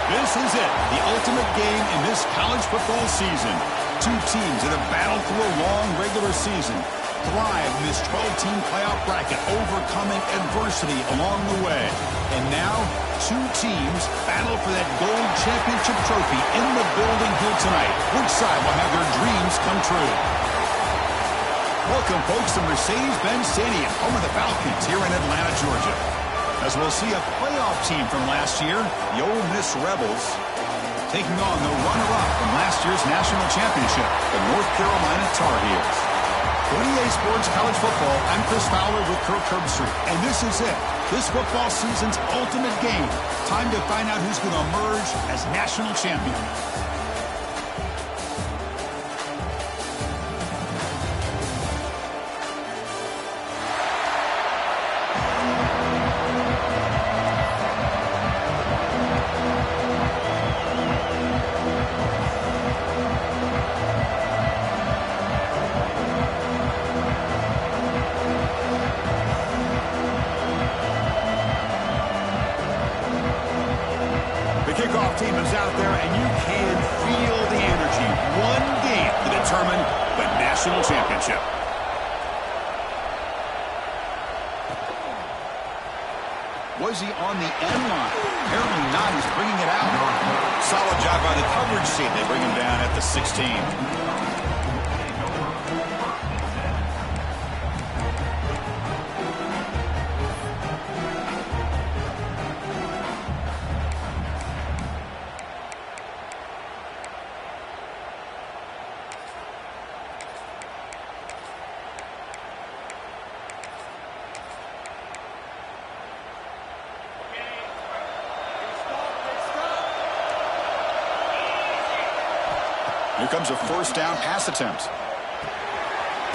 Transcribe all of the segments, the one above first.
This is it, the ultimate game in this college football season. Two teams that have battled through a long regular season, thrive in this 12-team playoff bracket, overcoming adversity along the way. And now, two teams battle for that gold championship trophy in the building here tonight. Which side will have their dreams come true? Welcome, folks, to Mercedes-Benz Stadium, home of the Falcons here in Atlanta, Georgia. As we'll see a playoff team from last year, the Ole Miss Rebels, taking on the runner-up from last year's national championship, the North Carolina Tar Heels. For EA Sports College Football, I'm Chris Fowler with Kirk Herbstreit, and this is it. This football season's ultimate game. Time to find out who's going to emerge as national champion. Kickoff team is out there, and you can feel the energy. One game to determine the national championship. Was he on the end line? Apparently not. He's bringing it out. Solid job by the coverage team. They bring him down at the 16. Here comes a first down pass attempt.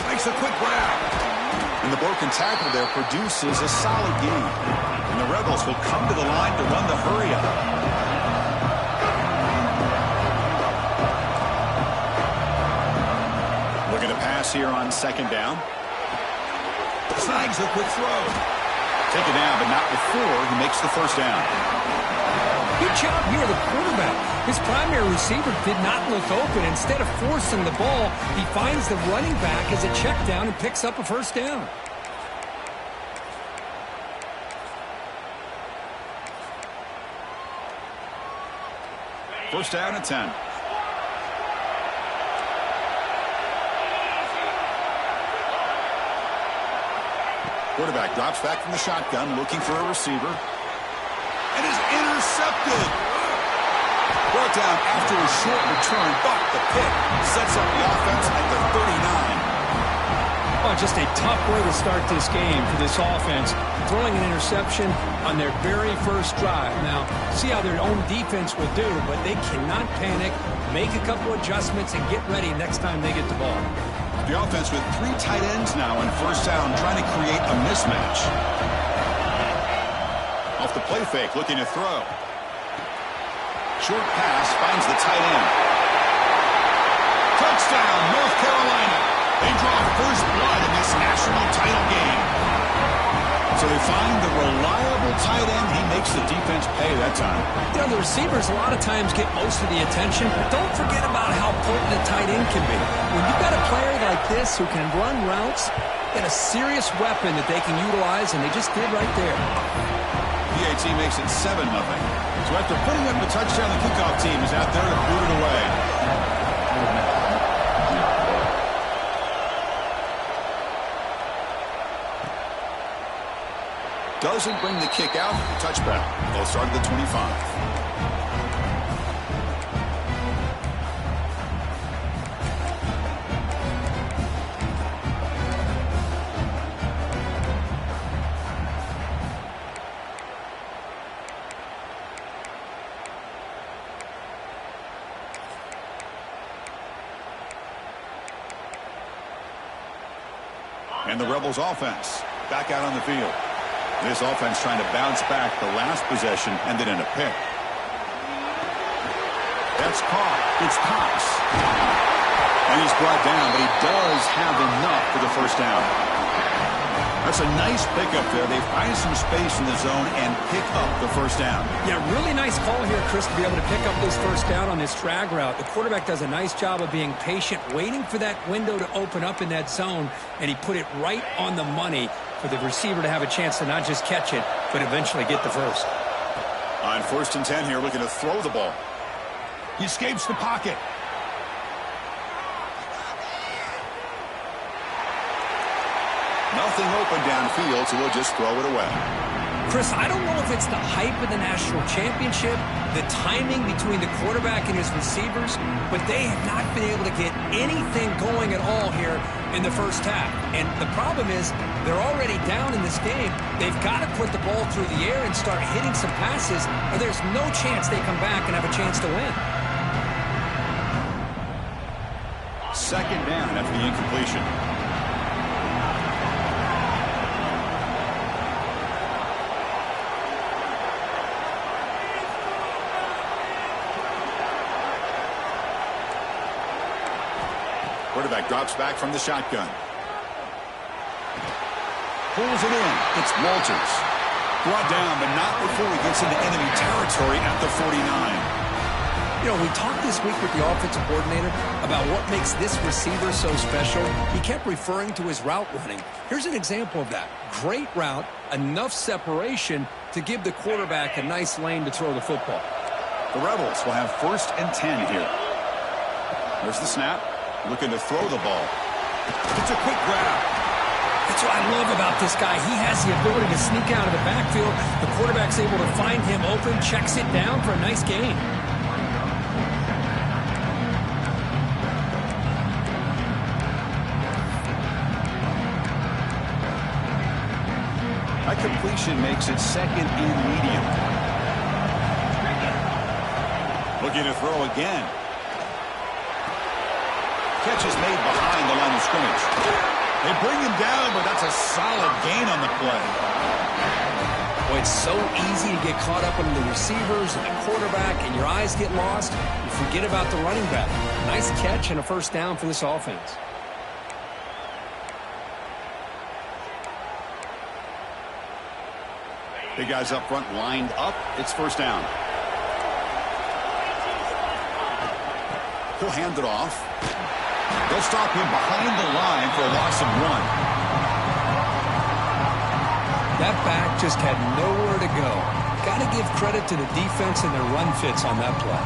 Makes a quick grab. And the broken tackle there produces a solid gain. And the Rebels will come to the line to run the hurry up. Looking to pass here on second down. Snags a quick throw. Taken down, but not before he makes the first down. Good job here, the quarterback. His primary receiver did not look open. Instead of forcing the ball, he finds the running back as a check down and picks up a first down. First down at 10. Quarterback drops back from the shotgun, looking for a receiver. And is intercepted. Brought down after a short return, but the pick sets up the offense at the 39. Oh, just a tough way to start this game for this offense. Throwing an interception on their very first drive. Now, see how their own defense will do, but they cannot panic, make a couple adjustments, and get ready next time they get the ball. The offense with 3 tight ends now in first down, trying to create a mismatch. Off the play fake, looking to throw. Short pass finds the tight end. Touchdown, North Carolina. They draw first blood in this national title game. So they find the reliable tight end. He makes the defense pay that time. You know, the receivers a lot of times get most of the attention, but don't forget about how potent a tight end can be. When you've got a player like this who can run routes, and a serious weapon that they can utilize, and they just did right there. PAT makes it 7-0. So after putting up the touchdown, the kickoff team is out there to boot it away. Doesn't bring the kick out. Touchback. They'll start at the 25. And the Rebels offense back out on the field. This offense trying to bounce back the last possession, ended in a pick. That's caught. It's Cox. And he's brought down, but he does have enough for the first down. That's a nice pickup there. They find some space in the zone and pick up the first down. Yeah, really nice call here, Chris, to be able to pick up this first down on this drag route. The quarterback does a nice job of being patient, waiting for that window to open up in that zone, and he put it right on the money for the receiver to have a chance to not just catch it, but eventually get the first. On 1st and 10 here, looking to throw the ball. He escapes the pocket. Nothing open downfield, so we'll just throw it away. Chris, I don't know if it's the hype of the national championship, the timing between the quarterback and his receivers, but they have not been able to get anything going at all here in the first half. And the problem is they're already down in this game. They've got to put the ball through the air and start hitting some passes, or there's no chance they come back and have a chance to win. Second down after the incompletion. Quarterback drops back from the shotgun. Pulls it in. It's Walters. Brought down, but not before he gets into enemy territory at the 49. You know, we talked this week with the offensive coordinator about what makes this receiver so special. He kept referring to his route running. Here's an example of that. Great route, enough separation to give the quarterback a nice lane to throw the football. The Rebels will have 1st and 10 here. There's the snap. Looking to throw the ball. It's a quick grab. That's what I love about this guy. He has the ability to sneak out of the backfield. The quarterback's able to find him open, checks it down for a nice gain. That completion makes it 2nd and medium. Looking to throw again. Catch is made behind the line of scrimmage. They bring him down, but that's a solid gain on the play. Boy, it's so easy to get caught up in the receivers and the quarterback, and your eyes get lost. You forget about the running back. Nice catch and a first down for this offense. Big guys up front lined up. It's first down. He'll hand it off. They'll stop him behind the line for a loss of 1. That back just had nowhere to go. Got to give credit to the defense and their run fits on that play.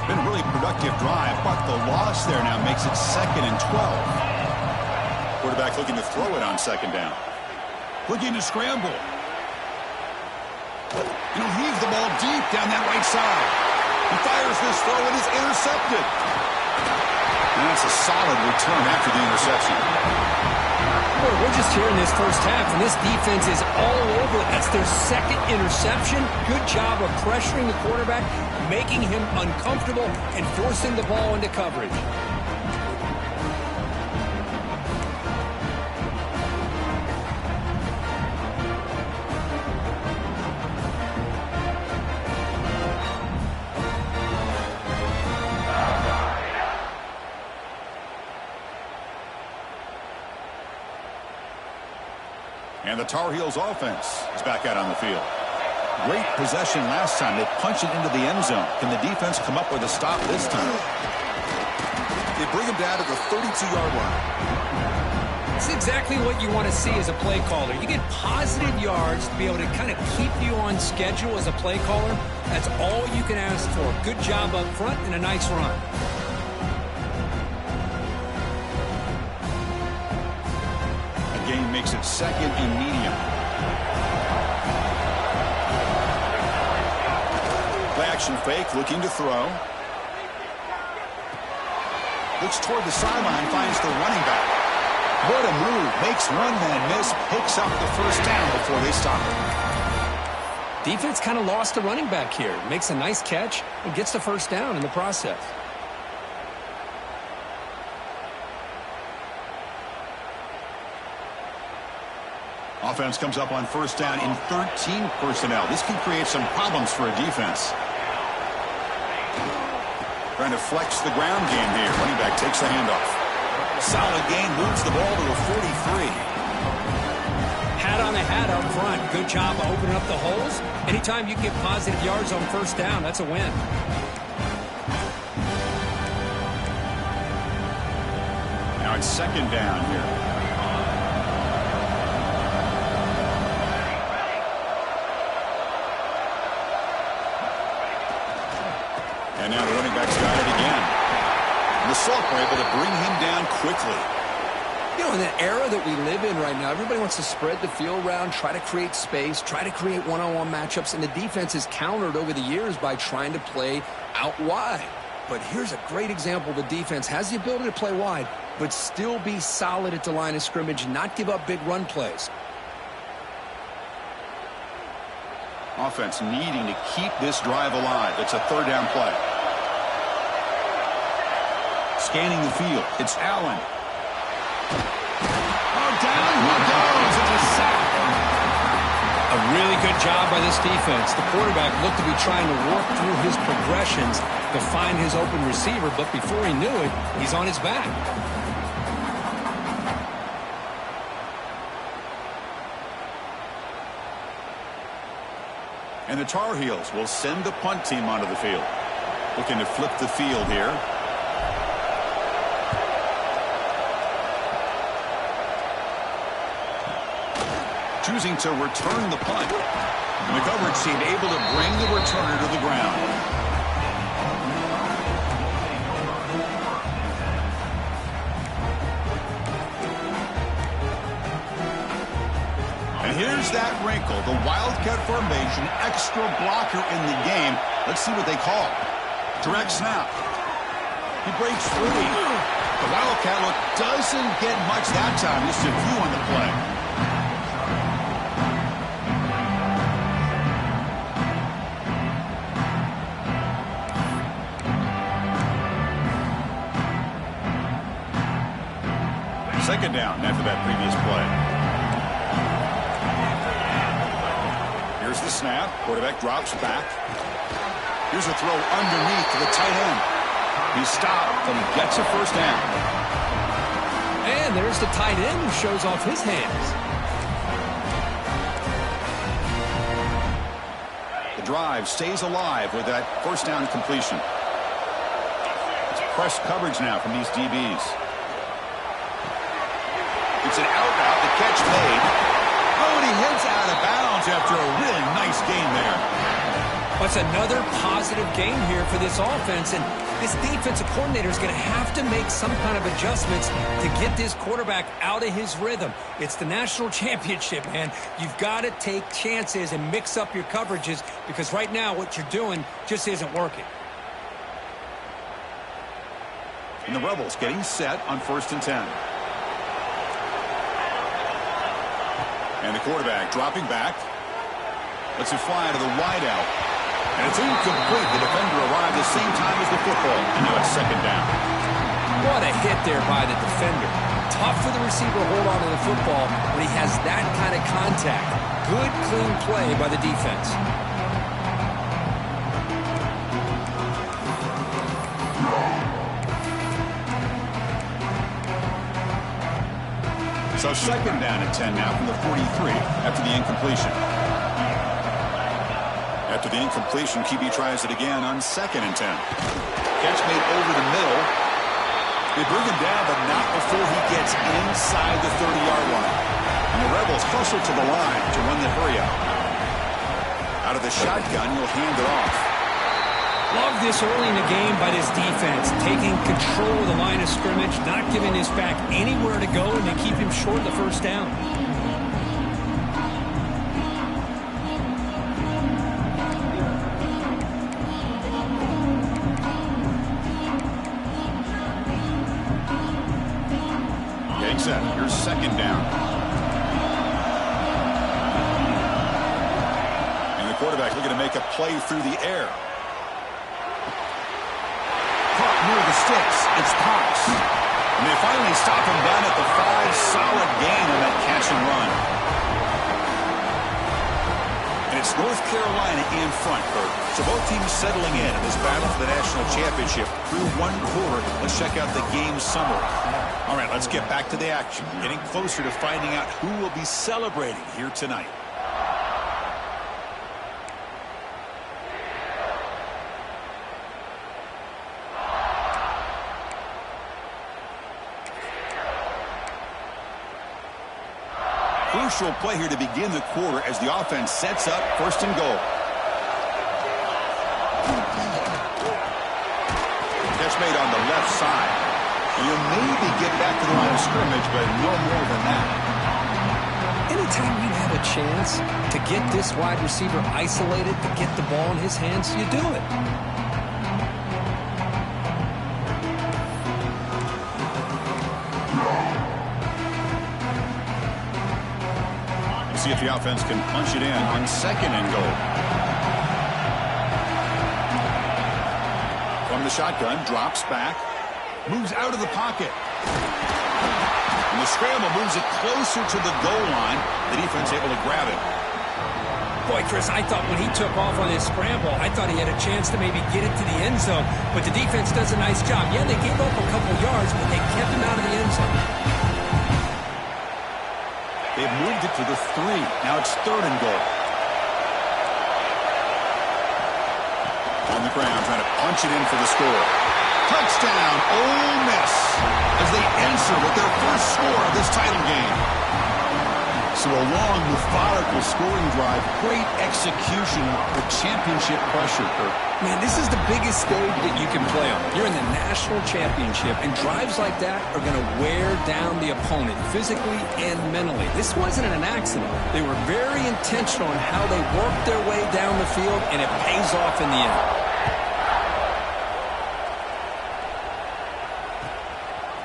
Been a really productive drive, but the loss there now makes it 2nd and 12. Quarterback looking to throw it on 2nd down. Looking to scramble. And he'll heave the ball deep down that right side. He fires this throw and is intercepted. And that's a solid return after the interception. Boy, we're just here in this first half, and this defense is all over. That's their 2nd interception. Good job of pressuring the quarterback, making him uncomfortable, and forcing the ball into coverage. And the Tar Heels offense is back out on the field. Great possession last time. They punch it into the end zone. Can the defense come up with a stop this time? They bring him down to the 32-yard line. It's exactly what you want to see as a play caller. You get positive yards to be able to kind of keep you on schedule as a play caller. That's all you can ask for. Good job up front and a nice run. Game makes it 2nd and medium. Play action fake, looking to throw. Looks toward the sideline, finds the running back. What a move. Makes one man miss, picks up the first down before they stop it. Defense kind of lost the running back here. Makes a nice catch and gets the first down in the process. Offense comes up on first down in 13 personnel. This can create some problems for a defense. Trying to flex the ground game here. Running back takes the handoff. Solid gain, moves the ball to a 43. Hat on a hat up front. Good job of opening up the holes. Anytime you get positive yards on first down, that's a win. Now it's second down here. And now the running back's got it again. And the Salk were able to bring him down quickly. You know, in the era that we live in right now, everybody wants to spread the field around, try to create space, try to create one-on-one matchups, and the defense is countered over the years by trying to play out wide. But here's a great example. The defense has the ability to play wide, but still be solid at the line of scrimmage, not give up big run plays. Offense needing to keep this drive alive. It's a third down play. Scanning the field. It's Allen. Oh, down he goes. It's a sack. A really good job by this defense. The quarterback looked to be trying to work through his progressions to find his open receiver, but before he knew it, he's on his back. And the Tar Heels will send the punt team onto the field. Looking to flip the field here. Choosing to return the punt. And the coverage team able to bring the returner to the ground. And here's that wrinkle. The Wildcat formation, extra blocker in the game. Let's see what they call. Direct snap. He breaks free. The Wildcat look doesn't get much that time. Just a few on the play. Second down after that previous play. Here's the snap. Quarterback drops back. Here's a throw underneath to the tight end. He's stopped, and he gets a first down. And there's the tight end who shows off his hands. The drive stays alive with that first down completion. It's press coverage now from these DBs. It's an out route. The catch made. Oh, and he heads out of bounds after a really nice gain there. That's another positive gain here for this offense, and this defensive coordinator is going to have to make some kind of adjustments to get this quarterback out of his rhythm. It's the national championship, man. You've got to take chances and mix up your coverages because right now what you're doing just isn't working. And the Rebels getting set on 1st and 10. And the quarterback dropping back. Lets it fly to the wideout. And it's incomplete. The defender arrived the same time as the football. And now it's second down. What a hit there by the defender. Tough for the receiver to hold on to the football when he has that kind of contact. Good, clean play by the defense. So second down at 10 now from the 43 after the incompletion. After the incompletion, QB tries it again on 2nd and 10. Catch made over the middle. They bring him down, but not before he gets inside the 30-yard line. And the Rebels hustle to the line to run the hurry up. Out of the shotgun, he'll hand it off. Love this early in the game by this defense, taking control of the line of scrimmage, not giving this back anywhere to go, and they keep him short of the first down. Getting set. Here's second down. And the quarterback looking to make a play through the air. Near the sticks, it's Pops. And they finally stop him down at the 5. Solid gain on that catch and run. And it's North Carolina in front, Kurt. So both teams settling in this battle for the national championship through one quarter. Let's check out the game summary. All right, let's get back to the action. Getting closer to finding out who will be celebrating here tonight. Crucial play here to begin the quarter as the offense sets up first and goal. Catch made on the left side. You'll maybe get back to the line of scrimmage, but no more than that. Anytime you have a chance to get this wide receiver isolated, to get the ball in his hands, you do it. See if the offense can punch it in on second and goal. From the shotgun, drops back, moves out of the pocket. And the scramble moves it closer to the goal line. The defense able to grab it. Boy, Chris, I thought when he took off on his scramble, I thought he had a chance to maybe get it to the end zone. But the defense does a nice job. Yeah, they gave up a couple yards, but they kept him out of the end zone. They've moved it to the 3. Now it's third and goal. On the ground, trying to punch it in for the score. Touchdown, Ole Miss, as they answer with their first score of this title game. So a long, methodical scoring drive. Great execution with championship pressure, Kurt. Man, this is the biggest stage that you can play on. You're in the national championship, and drives like that are going to wear down the opponent physically and mentally. This wasn't an accident. They were very intentional in how they worked their way down the field, and it pays off in the end.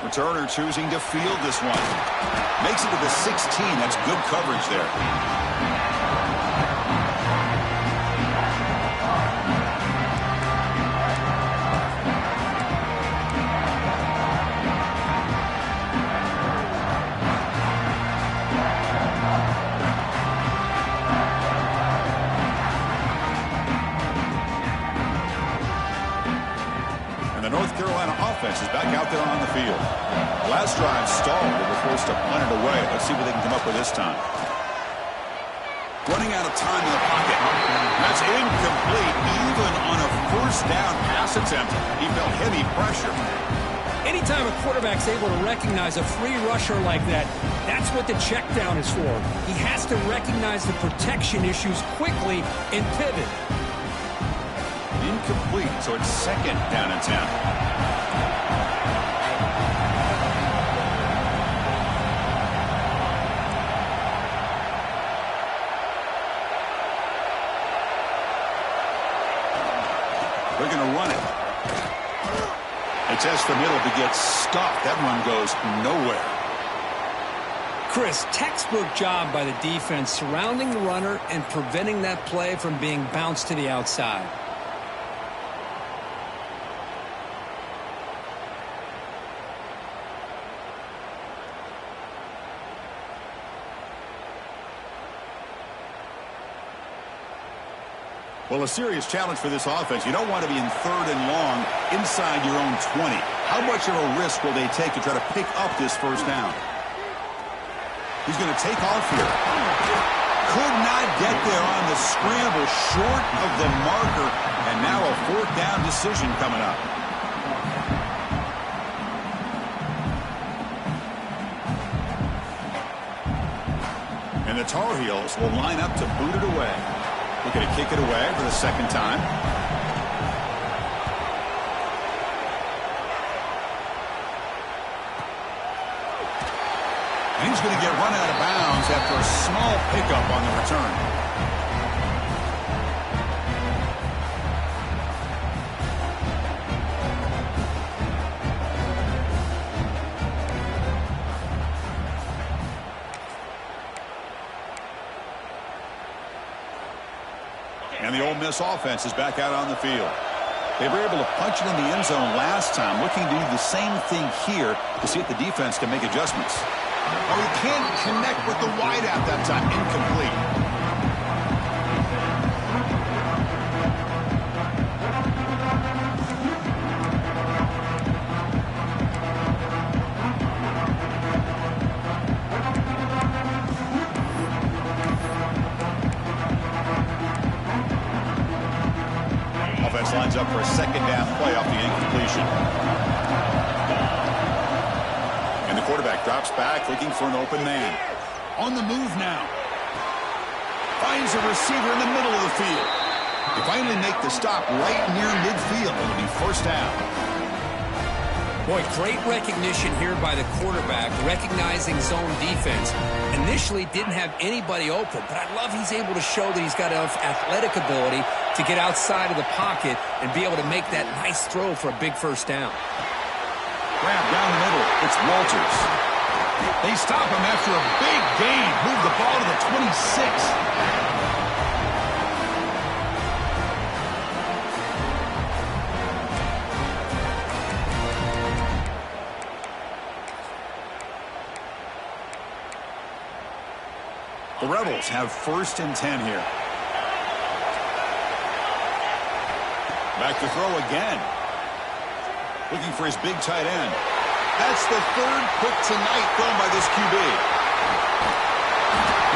Returner choosing to field this one. Makes it to the 16. That's good coverage there. The North Carolina offense is back out there on the field. Last drive stalled. They were forced to punt it away. Let's see what they can come up with this time. Running out of time in the pocket. That's incomplete. Even on a first down pass attempt, he felt heavy pressure. Anytime a quarterback's able to recognize a free rusher like that, that's what the check down is for. He has to recognize the protection issues quickly and pivot. Incomplete, so it's second down and 10. They're going to run it. They test the middle to get stuffed. That run goes nowhere. Chris, textbook job by the defense surrounding the runner and preventing that play from being bounced to the outside. Well, a serious challenge for this offense. You don't want to be in third and long inside your own 20. How much of a risk will they take to try to pick up this first down? He's going to take off here. Could not get there on the scramble, short of the marker, and now a fourth down decision coming up. And the Tar Heels will line up to boot it away. Looking to kick it away for the second time. And he's going to get run out of bounds after a small pickup on the return. And the Ole Miss offense is back out on the field. They were able to punch it in the end zone last time, looking to do the same thing here to see if the defense can make adjustments. Oh, he can't connect with the wideout that time. Incomplete. lines up for a second down play off the incompletion. And the quarterback drops back looking for an open man. On the move now. Finds a receiver in the middle of the field. They finally make the stop right near midfield. It'll be first down. Boy, great recognition here by the quarterback, recognizing zone defense. Initially didn't have anybody open, but I love he's able to show that he's got enough athletic ability to get outside of the pocket and be able to make that nice throw for a big first down. Grab down the middle. It's Walters. They stop him after a big gain. Move the ball to the 26. The Rebels have 1st and 10 here. Back to throw again. Looking for his big tight end. That's the 3rd pick tonight thrown by this QB.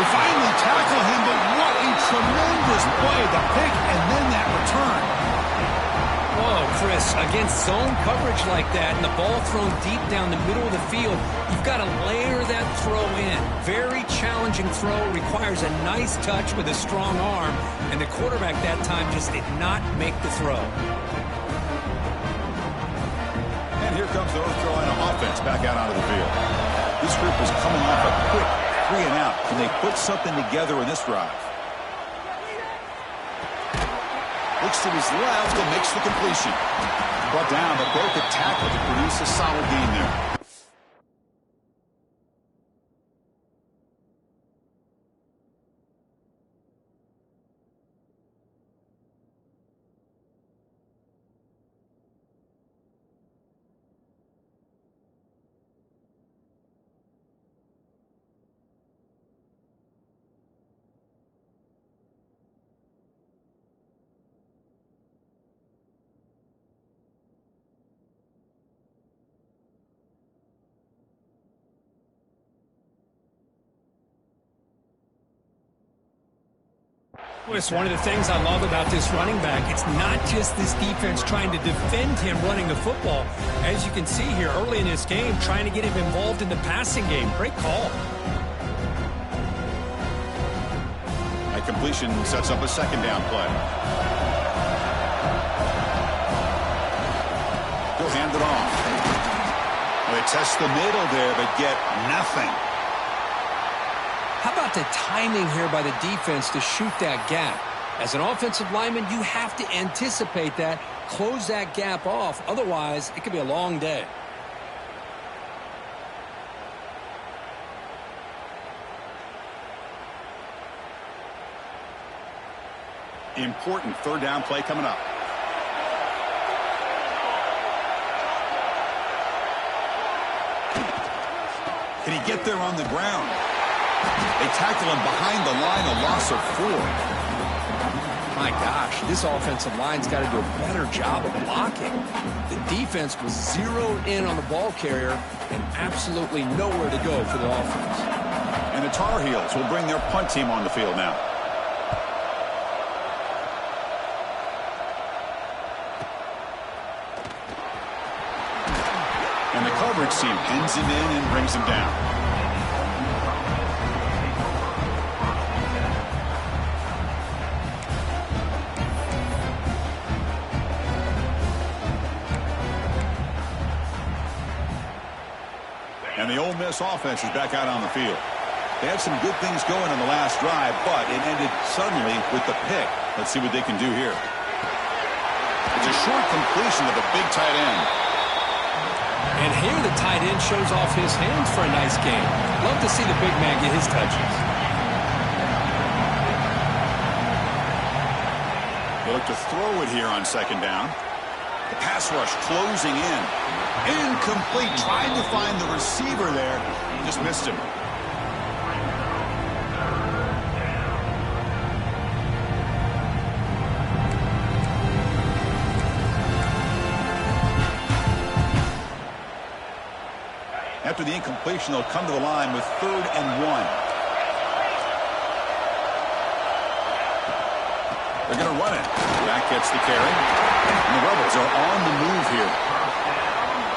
They finally tackle him, but what a tremendous play. The pick and then that return. Whoa, Chris, against zone coverage like that and the ball thrown deep down the middle of the field, you've got to layer that throw in. Very challenging throw, requires a nice touch with a strong arm, and the quarterback that time just did not make the throw. And here comes the North Carolina offense back out onto the field. This group was coming off a quick 3 and out. Can they put something together in this drive? Looks to his left and makes the completion. Brought down, but broke a tackle to produce a solid gain there. Well, it's one of the things I love about this running back. It's not just this defense trying to defend him running the football. As you can see here early in this game, trying to get him involved in the passing game. Great call. That completion sets up a second down play. He'll hand it off. They test the middle there, but get nothing. How about the timing here by the defense to shoot that gap? As an offensive lineman, you have to anticipate that, close that gap off. Otherwise, it could be a long day. Important 3rd down play coming up. Can he get there on the ground? They tackle him behind the line, a loss of 4. My gosh, this offensive line's got to do a better job of blocking. The defense was zeroed in on the ball carrier and absolutely nowhere to go for the offense. And the Tar Heels will bring their punt team on the field now. And the coverage team pins him in and brings him down. And the Ole Miss offense is back out on the field. They had some good things going in the last drive, but it ended suddenly with the pick. Let's see what they can do here. It's a short completion to the big tight end. And here the tight end shows off his hands for a nice game. Love to see the big man get his touches. They look to throw it here on 2nd down. The pass rush closing in. Incomplete. Tried to find the receiver there. Just missed him. After the incompletion, they'll come to the line with 3rd and 1. They're going to run it. That gets the carry. And the Rebels are on the move here.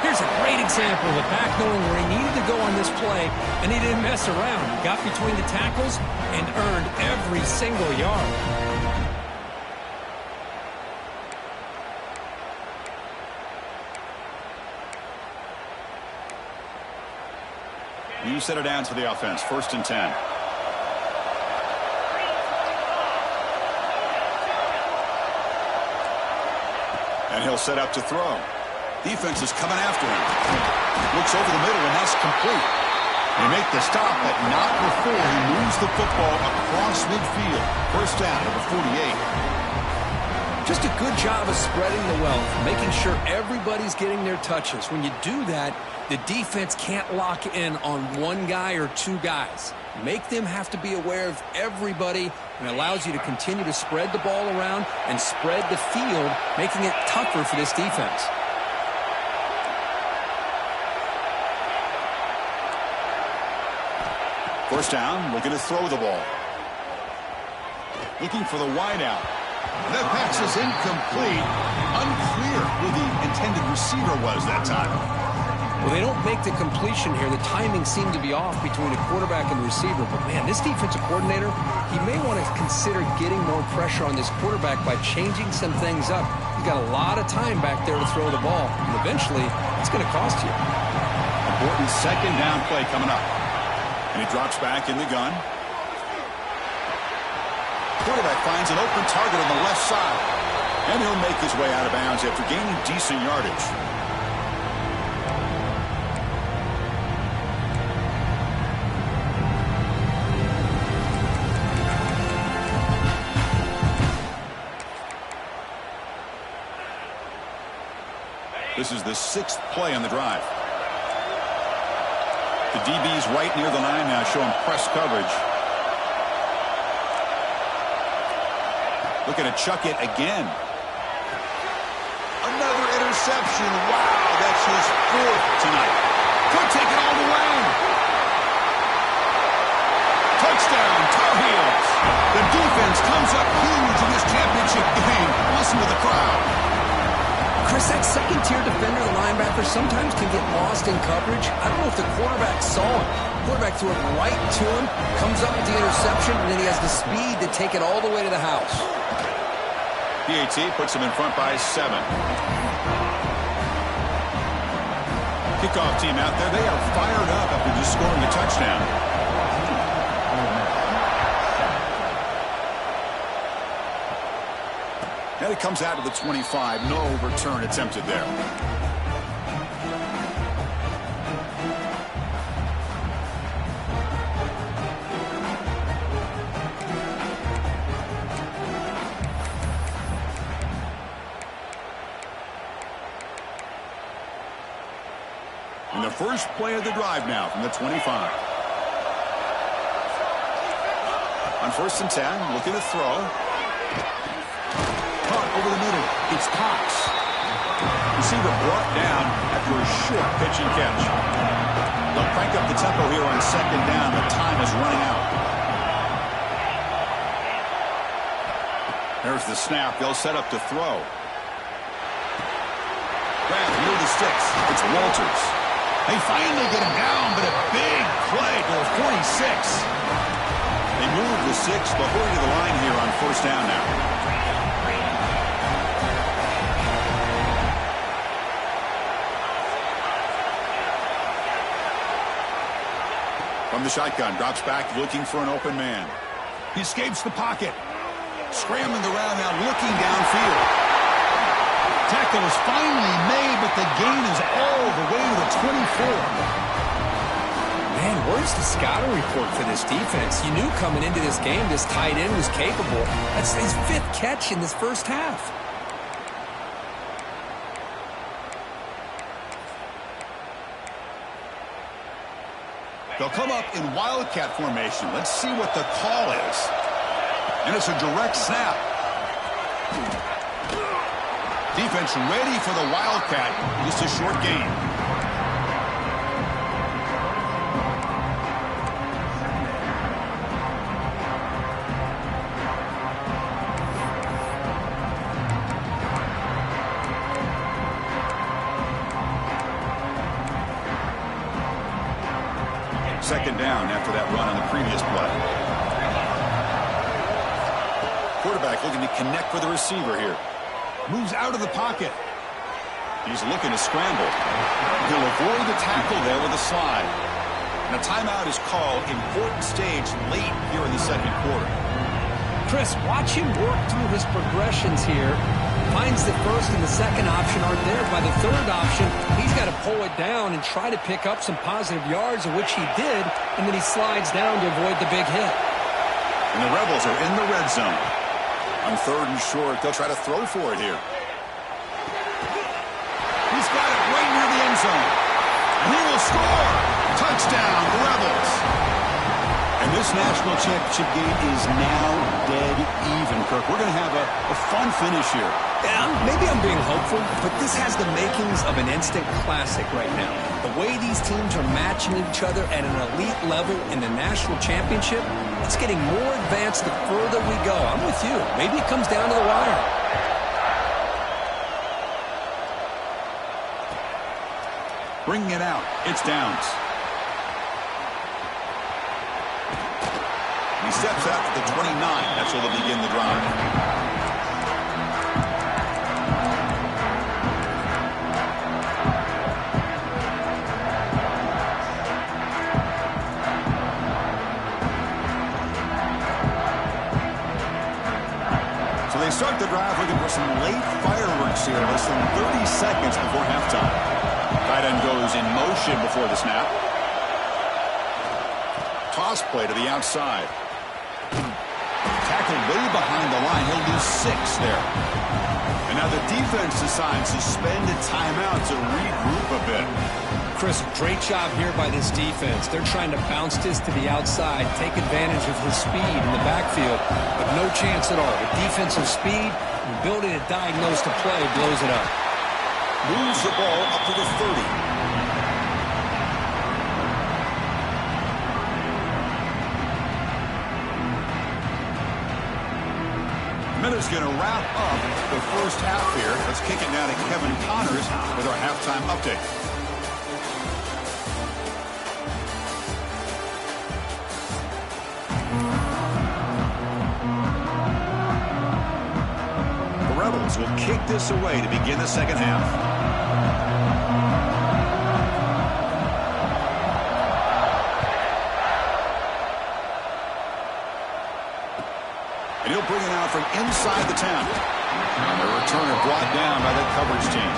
Here's a great example of the back knowing where he needed to go on this play, and he didn't mess around. He got between the tackles and earned every single yard. You set it down to the offense. 1st and 10. And he'll set up to throw. Defense is coming after him. Looks over the middle, and that's complete. They make the stop, but not before he moves the football across midfield. 1st down at the 48. Just a good job of spreading the wealth, making sure everybody's getting their touches. When you do that, the defense can't lock in on one guy or two guys. Make them have to be aware of everybody, and allows you to continue to spread the ball around and spread the field, making it tougher for this defense. First down, looking to throw the ball. Looking for the wideout. That pass is incomplete. Unclear who the intended receiver was that time. Well, they don't make the completion here. The timing seemed to be off between the quarterback and the receiver. But, man, this defensive coordinator, he may want to consider getting more pressure on this quarterback by changing some things up. He's got a lot of time back there to throw the ball. And eventually, it's going to cost you. Important 2nd down play coming up. And he drops back in the gun. Quarterback finds an open target on the left side. And he'll make his way out of bounds after gaining decent yardage. This is the 6th play on the drive. The DB's right near the line now, showing press coverage. Looking to chuck it again. Another interception. Wow, that's his 4th tonight. Could take it all the way. Touchdown, Tar Heels. The defense comes up huge in this championship game. Listen to the crowd. Chris, that second-tier defender, the linebacker, sometimes can get lost in coverage. I don't know if the quarterback saw him. Quarterback threw it right to him, comes up with the interception, and then he has the speed to take it all the way to the house. PAT puts him in front by 7. Kickoff team out there. They are fired up after just scoring a touchdown. Now he comes out to the 25. No return attempted there. And the first play of the drive now from the 25. On 1st and 10, looking to throw. Over the middle, it's Cox. Receiver brought down after a short pitch and catch. They'll crank up the tempo here on 2nd down. The time is running out. There's the snap. They'll set up to throw. Grab near the sticks. It's Walters. They finally get him down, but a big play to the 46. They move the 6, but hurry to the line here on 1st down now. From the shotgun, drops back, looking for an open man. He escapes the pocket. Scrambling around now, looking downfield. Tackle is finally made, but the gain is all the way to the 24. Man, where's the scouting report for this defense? You knew coming into this game this tight end was capable. That's his 5th catch in this first half. They'll come up in wildcat formation. Let's see what the call is. And it's a direct snap. Defense ready for the wildcat. Just a short gain. down after that run on the previous play. Quarterback looking to connect with the receiver here. Moves out of the pocket. He's looking to scramble. He'll avoid the tackle there with a slide. And a timeout is called. Important stage late here in the second quarter. Chris, watch him work through his progressions here. Finds the first and the second option aren't there. By the third option, he's got to pull it down and try to pick up some positive yards, of which he did, and then he slides down to avoid the big hit. And the Rebels are in the red zone. On third and short, they'll try to throw for it here. He's got it right near the end zone. And he will score. Touchdown, Rebels. And this national championship game is now dead even, Kirk. We're going to have a fun finish here. Yeah, maybe I'm being hopeful, but this has the makings of an instant classic right now. The way these teams are matching each other at an elite level in the national championship, it's getting more advanced the further we go. I'm with you. Maybe it comes down to the wire. Bringing it out. It's Downs. He steps out to the 29. That's where they'll begin the drive. So they start the drive looking for some late fireworks here. Less than 30 seconds before halftime. Tight end goes in motion before the snap. Toss play to the outside. Tackled way behind the line. He'll lose 6 there. And now the defense decides to spend a timeout to regroup a bit. Chris, great job here by this defense. They're trying to bounce this to the outside, take advantage of his speed in the backfield, but no chance at all. The defensive speed, the ability to diagnose the play, blows it up. Moves the ball up to the 30. Minute's going to wrap up the first half here. Let's kick it now to Kevin Connors with our halftime update. The Rebels will kick this away to begin the second half. And he'll bring it out from inside the 10. And the returner brought down by the coverage team.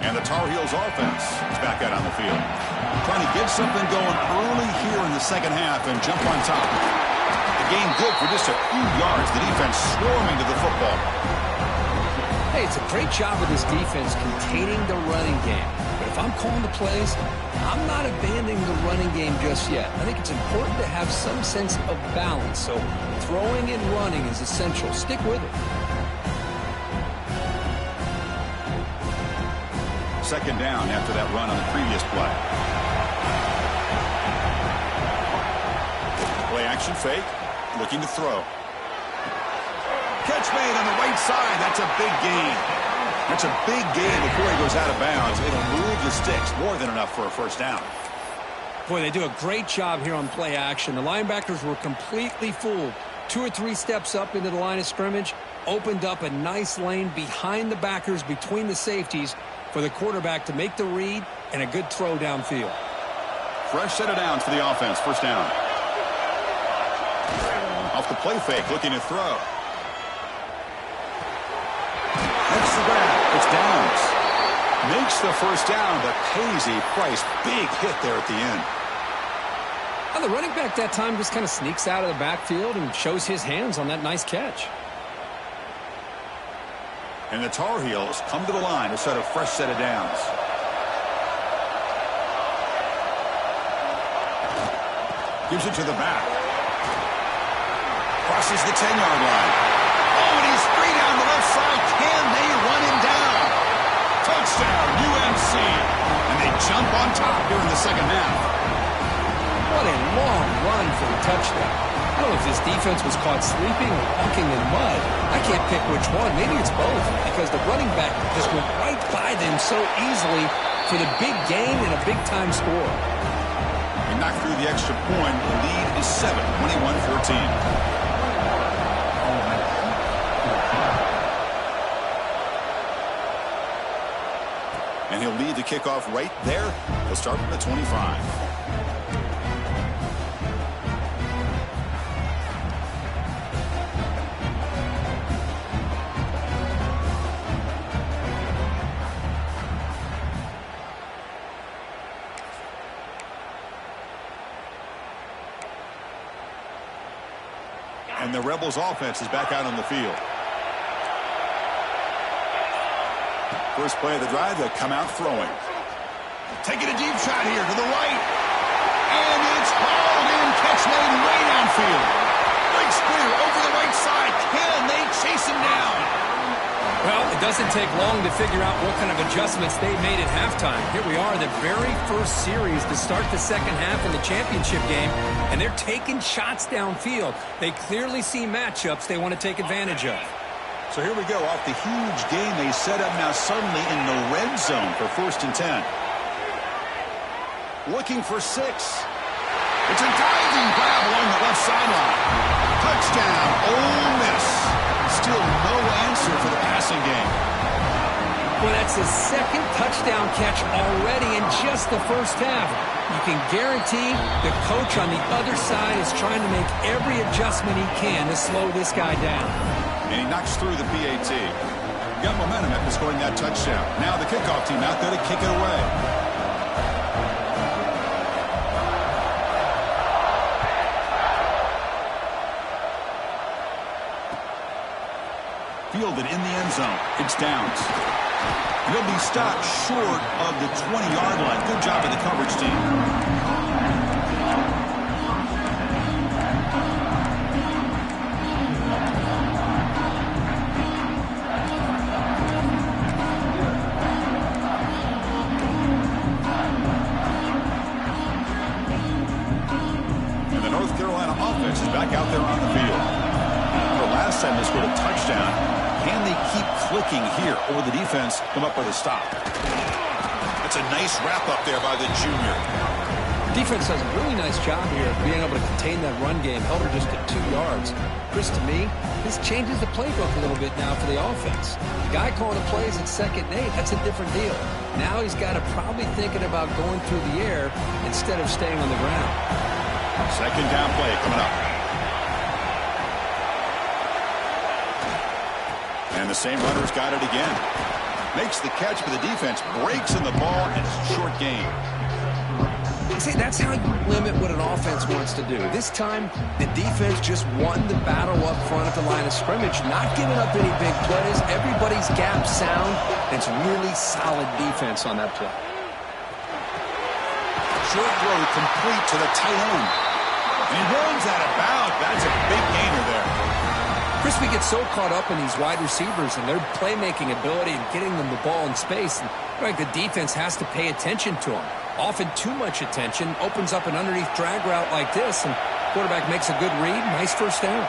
And the Tar Heels offense is back out on the field. Trying to get something going early here in the second half and jump on top. The game good for just a few yards. The defense swarming to the football. Hey, it's a great job of this defense containing the running game. But if I'm calling the plays, I'm not abandoning the running game just yet. I think it's important to have some sense of balance. So throwing and running is essential. Stick with it. Second down after that run on the previous play. Play action fake. Looking to throw. Catch made on the right side. That's a big gain. That's a big gain before he goes out of bounds. It'll move the sticks. More than enough for a first down. Boy, they do a great job here on play action. The linebackers were completely fooled. 2 or 3 steps up into the line of scrimmage. Opened up a nice lane behind the backers, between the safeties, for the quarterback to make the read and a good throw downfield. Fresh set of downs for the offense. First down. Off the play fake, looking to throw. That's the grab. It's Downs. Makes the first down, but pays a price. Big hit there at the end. Well, the running back that time just kind of sneaks out of the backfield and shows his hands on that nice catch. And the Tar Heels come to the line to set a fresh set of downs. Gives it to the back. Crosses the 10-yard line. Oh, and he's free down the left side. Can they run him down? Touchdown, UMC. And they jump on top here in the second half. What a long run for the touchdown. I don't know if this defense was caught sleeping or walking in mud. I can't pick which one. Maybe it's both, because the running back just went right by them so easily for the big gain and a big-time score. They knocked through the extra point. The lead is 7, 21-14. And he'll lead the kickoff right there. He'll start from the 25. And the Rebels offense is back out on the field. First play of the drive, they'll come out throwing. Taking a deep shot here to the right. And it's hauled in, catch made way downfield. Breaks clear over the right side. Can they chase him down? Well, it doesn't take long to figure out what kind of adjustments they made at halftime. Here we are, the very first series to start the second half in the championship game, and they're taking shots downfield. They clearly see matchups they want to take advantage of. So here we go, off the huge game they set up now suddenly in the red zone for 1st and 10. Looking for 6. It's a diving grab along the left sideline. Touchdown, Ole Miss. Still no answer for the passing game. Well, that's his second touchdown catch already in just the first half. You can guarantee the coach on the other side is trying to make every adjustment he can to slow this guy down. And he knocks through the PAT. Got momentum after scoring that touchdown. Now the kickoff team out there to kick it away. Fielded in the end zone. It's Downs. He'll be stopped short of the 20-yard line. Good job of the coverage team. And the North Carolina offense is back out there on the field. Remember last time they scored a touchdown. Can they keep clicking here, or the defense come up with a stop? That's a nice wrap-up there by the junior. Defense does a really nice job here of being able to contain that run game. Held her just at 2 yards. Chris, to me, this changes the playbook a little bit now for the offense. The guy calling the plays at 2nd and 8, that's a different deal. Now he's got to probably thinking about going through the air instead of staying on the ground. Second down play coming up. And the same runner's got it again. Makes the catch, but the defense breaks in the ball, and it's a short gain. See, that's how you limit what an offense wants to do. This time, the defense just won the battle up front at the line of scrimmage, not giving up any big plays. Everybody's gap sound. It's really solid defense on that play. Short throw complete to the tight end. And he runs out of bounds. That's a big gainer there. Chris, we get so caught up in these wide receivers and their playmaking ability and getting them the ball in space. And right, the defense has to pay attention to them. Often too much attention opens up an underneath drag route like this, and quarterback makes a good read. Nice first down.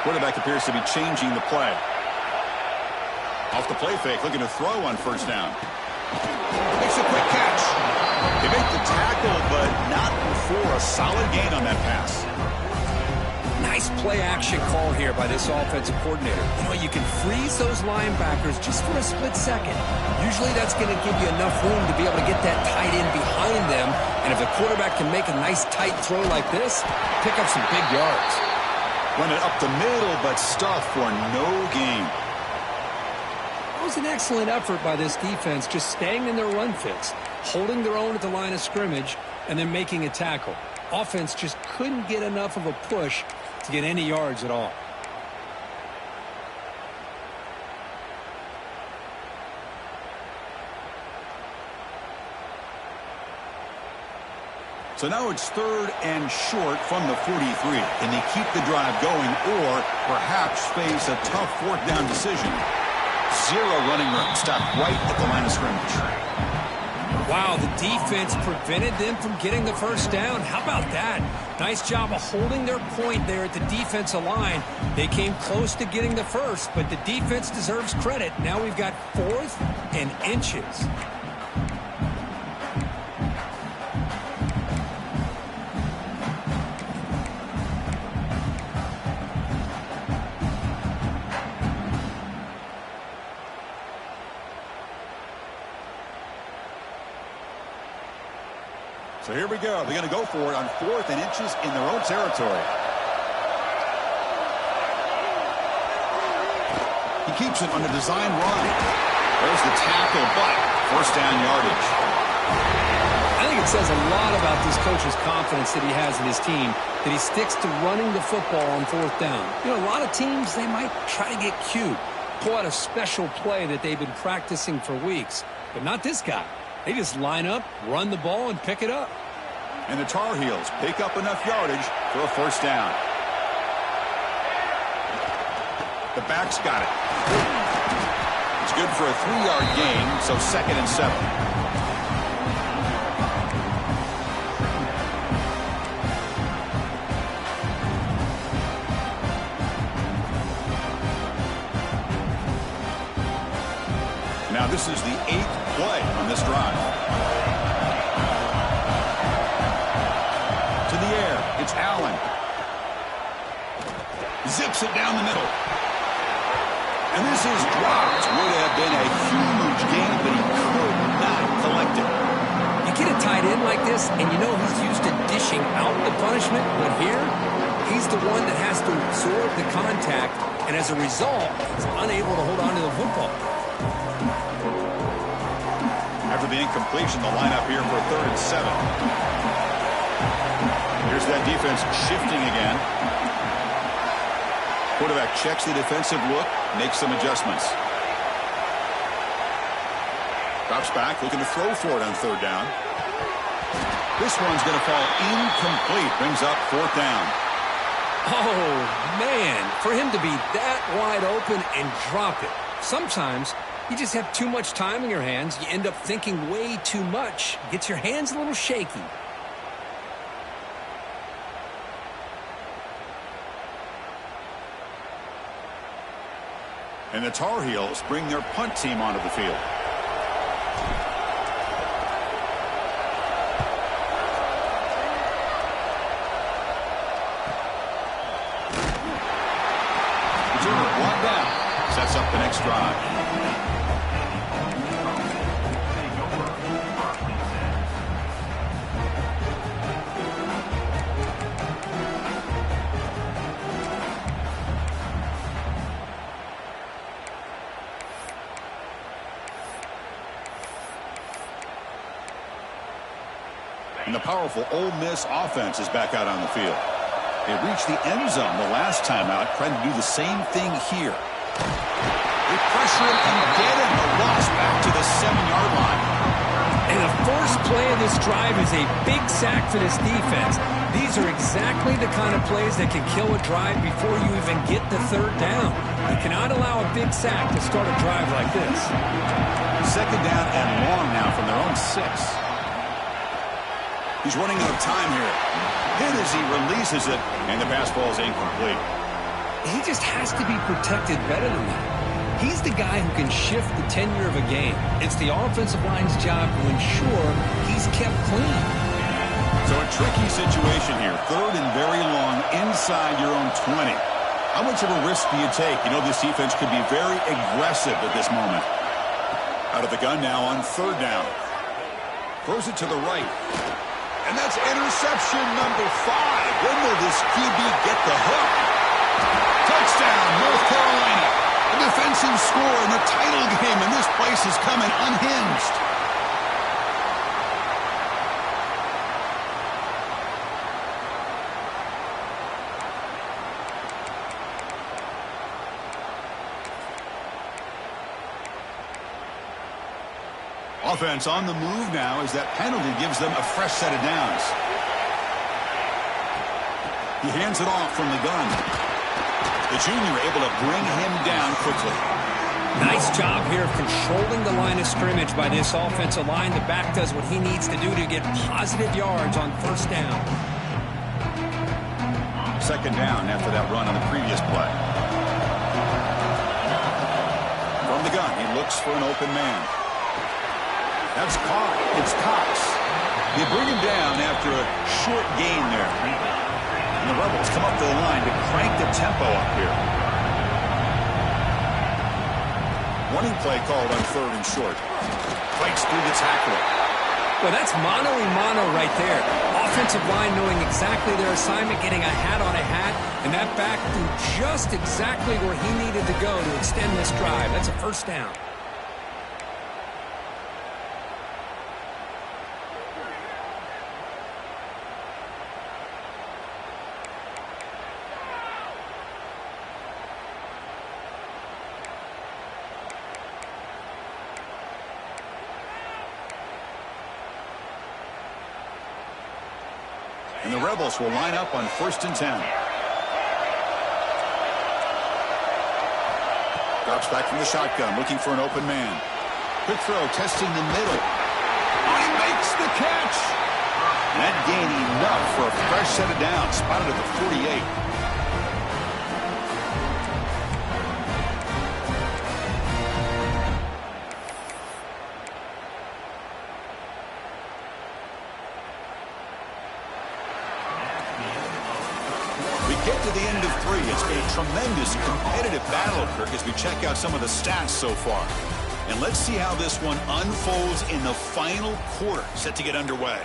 Quarterback appears to be changing the play. Off the play fake, looking to throw on 1st down. Makes a quick catch. They make the tackle, but not before a solid gain on that pass. Nice play-action call here by this offensive coordinator. You know, you can freeze those linebackers just for a split second. Usually that's going to give you enough room to be able to get that tight end behind them. And if the quarterback can make a nice tight throw like this, pick up some big yards. Run it up the middle, but stuffed for no gain. It was an excellent effort by this defense, just staying in their run fits, holding their own at the line of scrimmage, and then making a tackle. Offense just couldn't get enough of a push to get any yards at all. So now it's 3rd and short from the 43. Can they keep the drive going or perhaps face a tough 4th down decision? 0 running room. Stopped right at the line of scrimmage. Wow, the defense prevented them from getting the 1st down. How about that? Nice job of holding their point there at the defensive line. They came close to getting the 1st, but the defense deserves credit. Now we've got 4th and inches. So here we go. They're going to go for it on 4th and inches in their own territory. He keeps it on the design run. There's the tackle, but 1st down yardage. I think it says a lot about this coach's confidence that he has in his team, that he sticks to running the football on 4th down. You know, a lot of teams, they might try to get cute, pull out a special play that they've been practicing for weeks, but not this guy. They just line up, run the ball, and pick it up. And the Tar Heels pick up enough yardage for a 1st down. The back's got it. It's good for a 3-yard gain, so 2nd and 7. Now this is the 8th play on this drive. To the air, it's Allen. Zips it down the middle. And this is dropped. Would have been a huge gain, but he could not collect it. You get a tight end like this, and you know he's used to dishing out the punishment, but here, he's the one that has to absorb the contact, and as a result, he's unable to hold on to the football. After the incompletion, the lineup here for 3rd and 7. Here's that defense shifting again. Quarterback checks the defensive look, makes some adjustments. Drops back, looking to throw for it on 3rd down. This one's going to fall incomplete. Brings up 4th down. Oh, man, for him to be that wide open and drop it. Sometimes you just have too much time in your hands. You end up thinking way too much. Gets your hands a little shaky. And the Tar Heels bring their punt team onto the field. Returner brought down. Sets up the next drive. And the powerful Ole Miss offense is back out on the field. They reached the end zone the last time out, trying to do the same thing here. They pressure him and get him. A loss back to the 7-yard line. And the first play of this drive is a big sack for this defense. These are exactly the kind of plays that can kill a drive before you even get the 3rd down. You cannot allow a big sack to start a drive like this. 2nd down and long now from their own 6. He's running out of time here. Hit as he releases it, and the pass ball is incomplete. He just has to be protected better than that. He's the guy who can shift the tenure of a game. It's the offensive line's job to ensure he's kept clean. So a tricky situation here. 3rd and very long inside your own 20. How much of a risk do you take? You know this defense could be very aggressive at this moment. Out of the gun now on 3rd down. Throws it to the right. And that's interception number 5. When will this QB get the hook? Touchdown, North Carolina. A defensive score in the title game, and this place is coming unhinged. Offense on the move now as that penalty gives them a fresh set of downs. He hands it off from the gun. The junior able to bring him down quickly. Nice job here of controlling the line of scrimmage by this offensive line. The back does what he needs to do to get positive yards on first down. Second down after that run on the previous play. From the gun, he looks for an open man. That's caught. It's Cox. They bring him down after a short gain there. And the Rebels come up to the line to crank the tempo up here. Running play called on 3rd and short. Fights through the tackle. Well, that's mano-a-mano right there. Offensive line knowing exactly their assignment, getting a hat on a hat, and that back threw just exactly where he needed to go to extend this drive. That's a first down. And the Rebels will line up on 1st and 10. Drops back from the shotgun, looking for an open man. Quick throw, testing the middle. Oh, he makes the catch! And that gain enough for a fresh set of downs, spotted at the 48. Get to the end of 3. It's been a tremendous competitive battle, Kirk, as we check out some of the stats so far. And let's see how this one unfolds in the final quarter, set to get underway.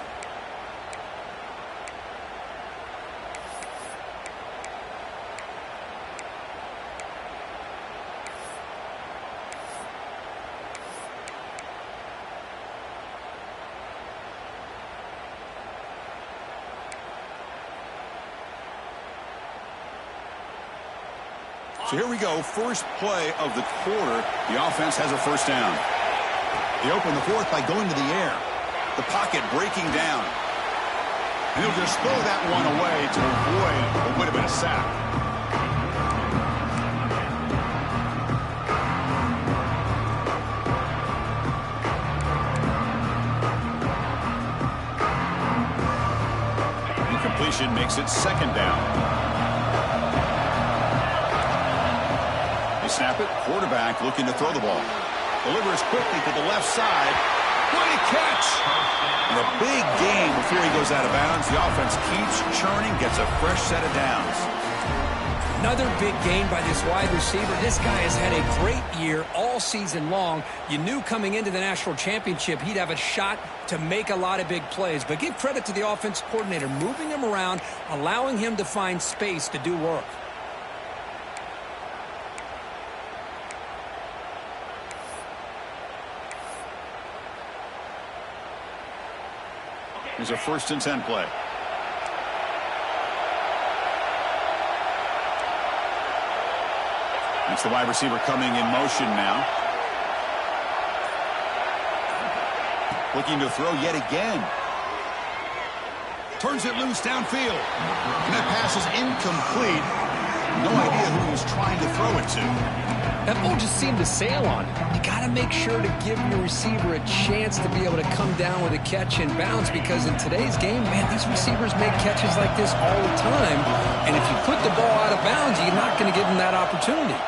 So here we go, first play of the quarter. The offense has a first down. They open the 4th by going to the air. The pocket breaking down. And he'll just throw that one away to avoid what would have been a sack. Incompletion makes it 2nd down. Snap it. Quarterback looking to throw the ball. Delivers quickly to the left side. What a catch! And a big gain before he goes out of bounds. The offense keeps churning, gets a fresh set of downs. Another big gain by this wide receiver. This guy has had a great year all season long. You knew coming into the national championship he'd have a shot to make a lot of big plays. But give credit to the offense coordinator, moving him around, allowing him to find space to do work. Here's a 1st and 10 play. That's the wide receiver coming in motion now. Looking to throw yet again. Turns it loose downfield. And that pass is incomplete. No idea who he was trying to throw it to. That ball just seemed to sail on it. You got to make sure to give your receiver a chance to be able to come down with a catch and bounce, because in today's game, man, these receivers make catches like this all the time. And if you put the ball out of bounds, you're not going to give them that opportunity.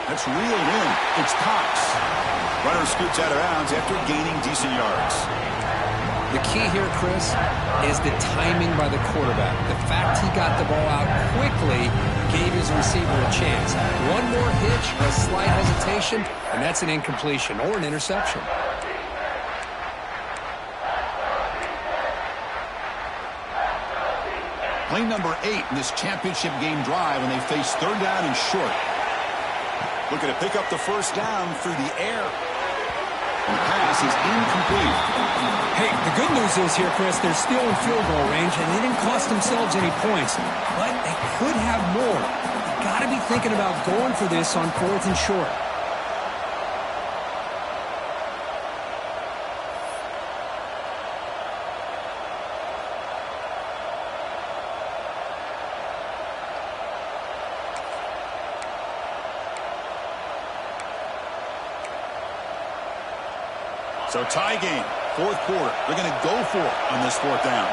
That's reeled in. It's Cox. Runner scoots out of bounds after gaining decent yards. The key here, Chris, is the timing by the quarterback. The fact he got the ball out quickly gave his receiver a chance. One more hitch, a slight hesitation, and that's an incompletion or an interception. Play number 8 in this championship game drive, and they face 3rd down and short. Looking to pick up the first down through the air. And the pass is incomplete. Hey, the good news is here, Chris, they're still in field goal range, and they didn't cost themselves any points. But they could have more. You got to be thinking about going for this on 4th and short. So tie game, fourth quarter. They're going to go for it on this fourth down.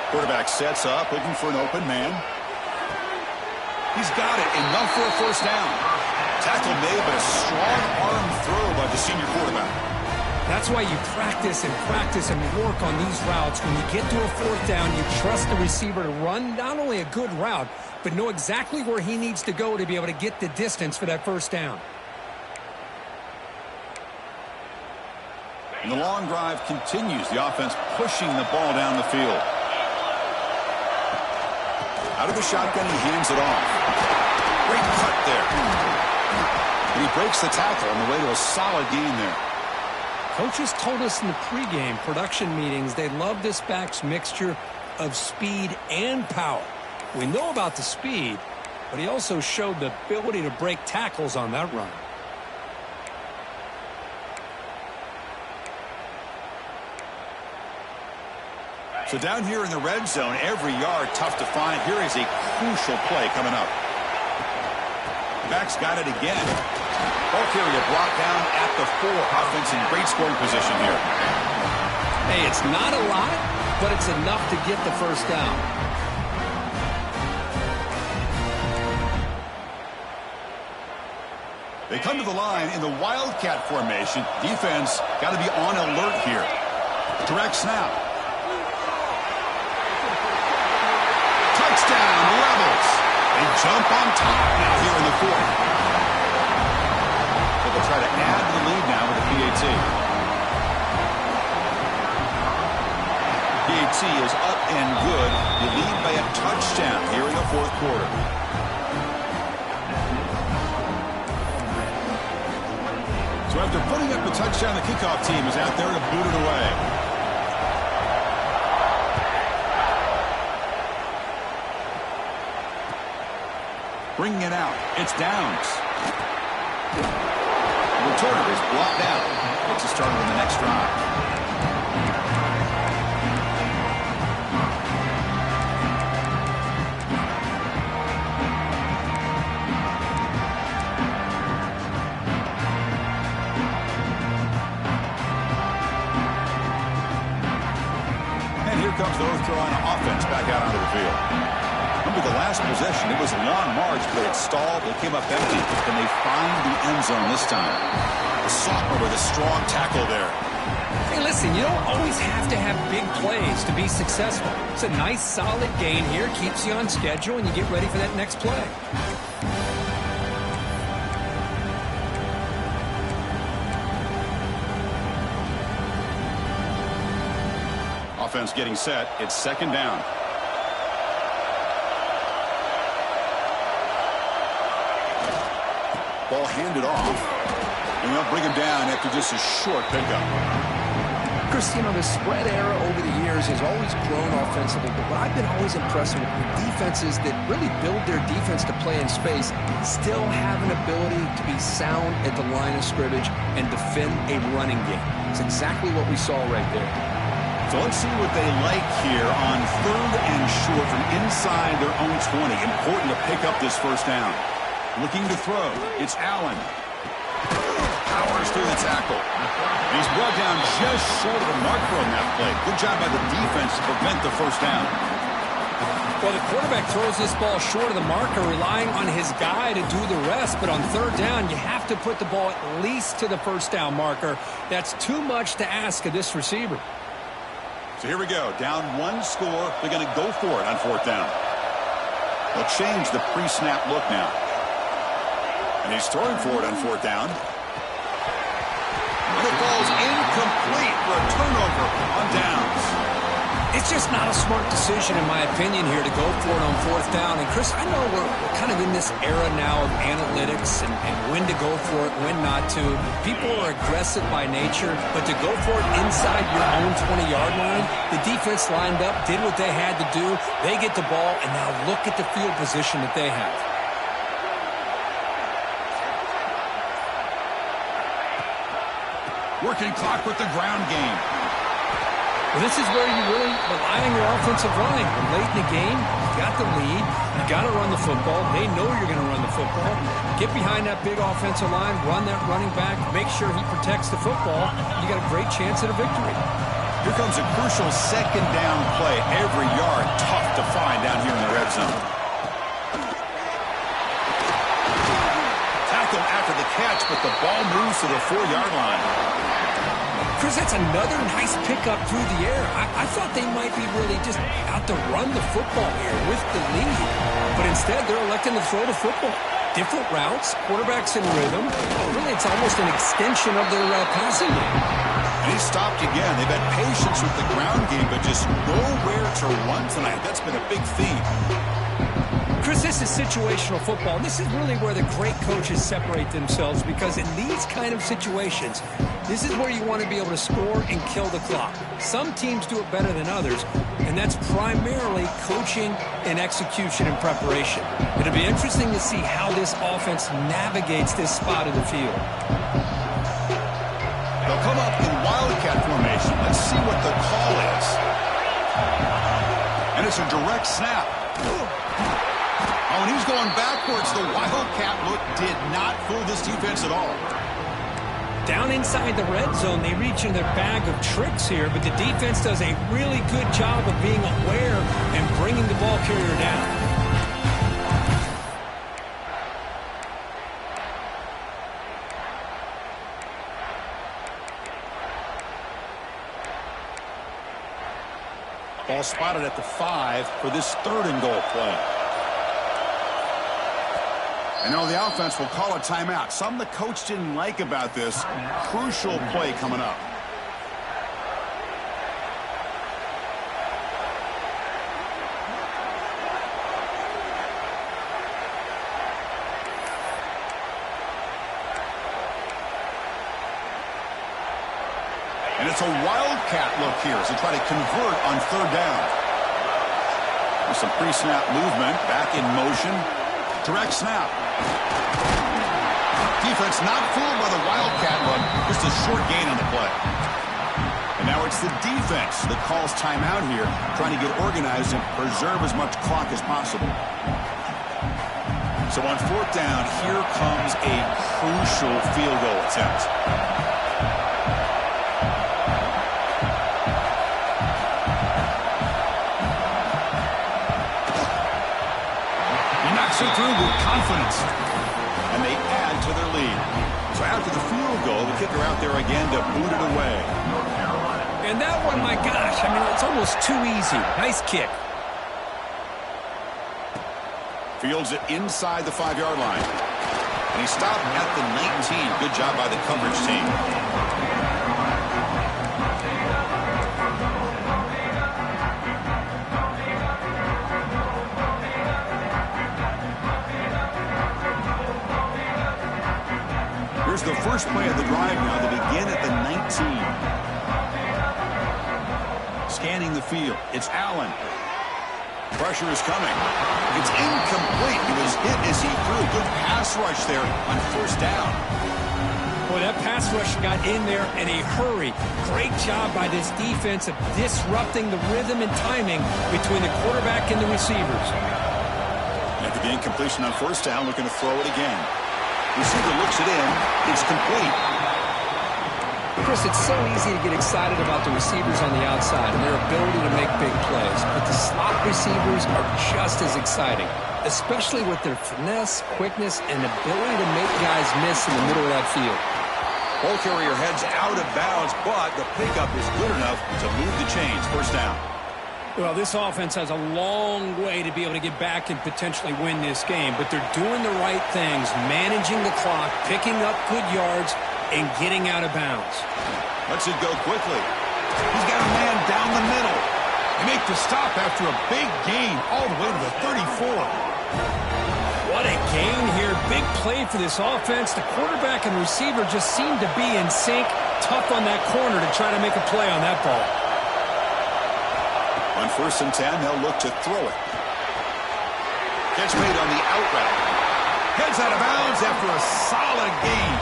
Quarterback sets up, looking for an open man. He's got it. Enough for a first down. Tackle made, but a strong arm throw by the senior quarterback. That's why you practice and work on these routes. When you get to a fourth down, you trust the receiver to run not only a good route, but know exactly where he needs to go to be able to get the distance for that first down. And the long drive continues. The offense pushing the ball down the field. Out of the shotgun, he hands it off. Great cut there. And he breaks the tackle on the way to a solid gain there. Coaches told us in the pregame production meetings they love this back's mixture of speed and power. We know about the speed, but he also showed the ability to break tackles on that run. So down here in the red zone, every yard tough to find. Here is a crucial play coming up. Back's got it again. Ball carrier brought down at the 4. Offense in great scoring position here. Hey, it's not a lot, but it's enough to get the first down. They come to the line in the Wildcat formation. Defense got to be on alert here. Direct snap. Touchdown, Rebels. They jump on top now here in the 4th. They'll try to add to the lead now with the PAT. PAT is up and good. You lead by a touchdown here in the 4th quarter. So after putting up the touchdown, the kickoff team is out there to boot it away. Bringing it out. It's Downs. The returner is blocked out. Gets a starter on the next drive. And here comes the North Carolina offense back out onto the field. Remember the last possession, it was a long march, but it stalled. They came up empty, and they find the end zone this time. The sophomore with a strong tackle there. Hey, listen, you don't always have to have big plays to be successful. It's a nice, solid gain here, keeps you on schedule, and you get ready for that next play. Offense getting set. It's second down. Ball handed off, and they'll bring him down after just a short pickup. Chris, you know, the spread era over the years has always grown offensively, but what I've been always impressed with defenses that really build their defense to play in space still have an ability to be sound at the line of scrimmage and defend a running game. It's exactly what we saw right there. So let's see what they like here on 3rd and short from inside their own 20. Important to pick up this first down. Looking to throw. It's Allen. Powers through the tackle. And he's brought down just short of the marker on that play. Good job by the defense to prevent the first down. Well, the quarterback throws this ball short of the marker, relying on his guy to do the rest. But on 3rd down, you have to put the ball at least to the first down marker. That's too much to ask of this receiver. So here we go. Down 1 score. They're going to go for it on 4th down. They'll change the pre-snap look now. And he's throwing for it on 4th down. And it falls incomplete for a turnover on downs. It's just not a smart decision, in my opinion, here to go for it on 4th down. And, Chris, I know we're kind of in this era now of analytics and when to go for it, when not to. People are aggressive by nature, but to go for it inside your own 20-yard line, the defense lined up, did what they had to do. They get the ball, and now look at the field position that they have. Working clock with the ground game. Well, this is where you really rely on your offensive line. Late in the game, you got the lead. You got to run the football. They know you're going to run the football. Get behind that big offensive line, run that running back, make sure he protects the football. You got a great chance at a victory. Here comes a crucial second down play. Every yard tough to find down here in the red zone. Tackle after the catch, but the ball moves to the 4-yard line. Chris, that's another nice pickup through the air. I thought they might be really just out to run the football here with the lead. But instead, they're electing to throw the football. Different routes, quarterbacks in rhythm. Really, it's almost an extension of their passing game. And he stopped again. They've had patience with the ground game, but just nowhere to run tonight. That's been a big theme. Chris, this is situational football. This is really where the great coaches separate themselves, because in these kind of situations, this is where you want to be able to score and kill the clock. Some teams do it better than others, and that's primarily coaching and execution and preparation. It'll be interesting to see how this offense navigates this spot of the field. They'll come up in wildcat formation. Let's see what the call is. And it's a direct snap. Oh, and he's going backwards. The wildcat look did not fool this defense at all. Down inside the red zone, they reach in their bag of tricks here, but the defense does a really good job of being aware and bringing the ball carrier down. Ball spotted at the 5 for this 3rd and goal play. And now the offense will call a timeout. Something the coach didn't like about this. Crucial play coming up. And it's a wildcat look here as they try to convert on 3rd down. There's some pre-snap movement. Back in motion. Direct snap. Defense not fooled by the wildcat look. Just a short gain on the play. And now it's the defense that calls timeout here, trying to get organized and preserve as much clock as possible. So on 4th down, here comes a crucial field goal attempt. Through with confidence, and they add to their lead. So after the field goal, the kicker out there again to boot it away. And that one, my gosh, I mean, it's almost too easy. Nice kick. Fields it inside the 5-yard line, and he stopped at the 19. Good job by the coverage team. Here's the first play of the drive now. They begin at the 19. Scanning the field. It's Allen. Pressure is coming. It's incomplete. He was hit as he threw. Good pass rush there on 1st down. Boy, that pass rush got in there in a hurry. Great job by this defense of disrupting the rhythm and timing between the quarterback and the receivers. After the incompletion on 1st down, looking to throw it again. Receiver looks it in. It's complete. Chris, it's so easy to get excited about the receivers on the outside and their ability to make big plays. But the slot receivers are just as exciting, especially with their finesse, quickness, and ability to make guys miss in the middle of that field. Ball carrier heads out of bounds, but the pickup is good enough to move the chains. 1st down. Well, this offense has a long way to be able to get back and potentially win this game, but they're doing the right things, managing the clock, picking up good yards, and getting out of bounds. Lets it go quickly. He's got a man down the middle. They make the stop after a big gain all the way to the 34. What a gain here. Big play for this offense. The quarterback and receiver just seem to be in sync. Tough on that corner to try to make a play on that ball. On 1st and 10, they'll look to throw it. Catch made on the out route. Heads out of bounds after a solid gain.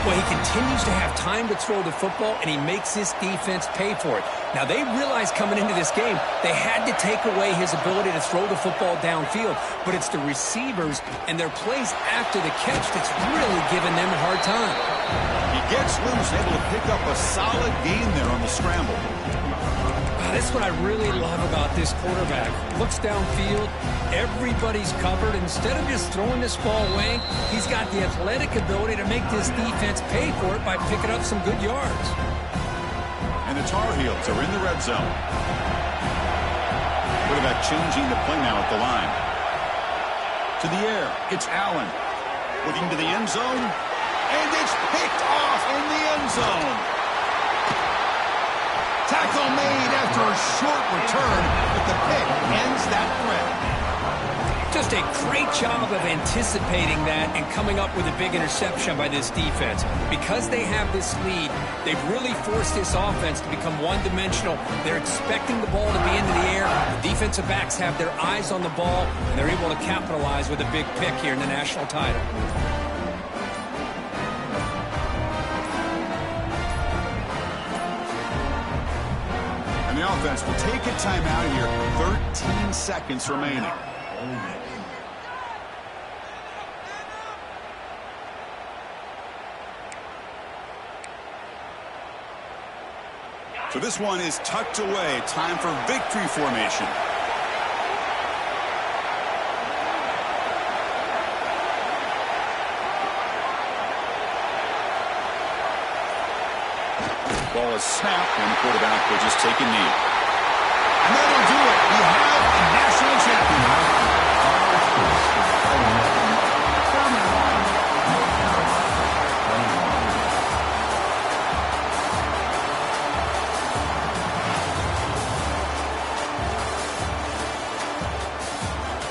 Well, he continues to have time to throw the football, and he makes his defense pay for it. Now, they realized coming into this game they had to take away his ability to throw the football downfield, but it's the receivers and their plays after the catch that's really giving them a hard time. He gets loose, able to pick up a solid gain there on the scramble. That's what I really love about this quarterback. Looks downfield, everybody's covered. Instead of just throwing this ball away, he's got the athletic ability to make this defense pay for it by picking up some good yards. And the Tar Heels are in the red zone. Quarterback changing the play now at the line. To the air, it's Allen. Looking to the end zone, and it's picked off in the end zone. Tackle made after a short return, but the pick ends that threat. Just a great job of anticipating that and coming up with a big interception by this defense. Because they have this lead, they've really forced this offense to become one-dimensional. They're expecting the ball to be into the air. The defensive backs have their eyes on the ball, and they're able to capitalize with a big pick here in the national title. The offense will take a timeout here. 13 seconds remaining. So this one is tucked away. Time for victory formation. Ball is snapped, and the quarterback will just take a knee. And that'll